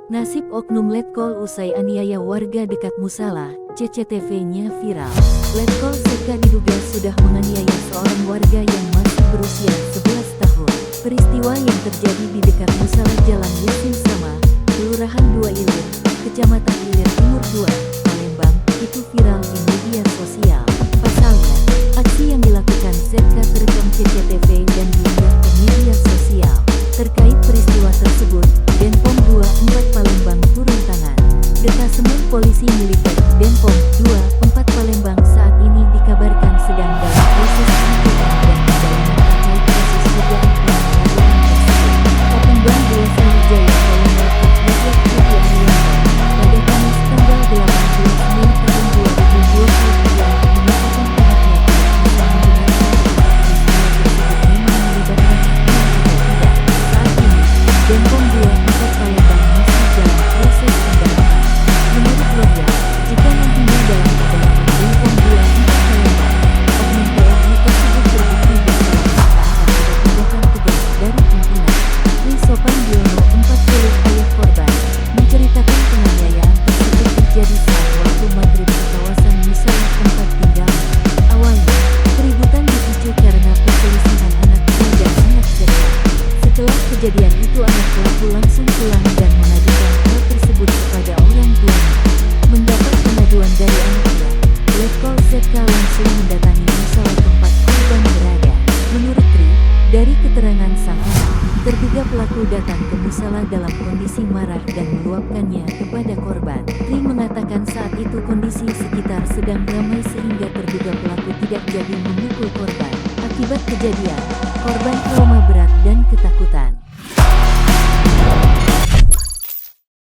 Nasib oknum letkol usai aniaya warga dekat musala, CCTV-nya viral. Letkol ZK diduga sudah menganiaya seorang warga yang masih berusia 11 tahun. Peristiwa yang terjadi di dekat musala Jalan Yasin Sama, Kelurahan Dua Ilir, Kecamatan Ilir Timur 2, Palembang, itu viral di media sosial. Pasalnya, aksi yang dilakukan ZK terekam CCTV dan diunggah ke media sosial. Terkait peristiwa tersebut, Denpom 24 Palembang turun tangan. Detasemen Polisi Militer Denpom 24 Palembang saat ini dikabarkan sedang dalam proses penyidikan dan pendalaman terkait kasus dugaan penganiayaan tersebut. Kapolda Sriwijaya Kolonel Putri Arianto pada Kamis tanggal 18 Mei tahun 2022 menyatakan pihaknya tidak bisa membenarkan Denpom 24 Palembang masih dalam proses pendalaman. Menurut warga, jika nantinya dalam pendalaman Denpom 24 Palembang, oknum TNI tersebut terbukti bersalah akan tindakan tegas dari pimpinan. Sopan Diono 40 ayah korban menceritakan penganiayaan tersebut terjadi saat waktu maghrib di kawasan musola tempat tinggalnya. Awalnya, keributan dipicu karena perselisihan anak tua dan anak ZK. Setelah kejadian itu anak pelaku langsung pulang dan mengadukan hal tersebut kepada orang tuanya. Mendapat pengaduan dari anaknya, Letkol ZK langsung mendatangi musola tempat korban berada. Menurut Tri, dari keterangan sang anak, terduga pelaku datang ke musola dalam kondisi marah dan meluapkannya kepada korban. Tri mengatakan saat itu kondisi sekitar sedang ramai sehingga terduga pelaku tidak jadi memukul korban. Akibat kejadian, korban trauma berat dan ketakutan.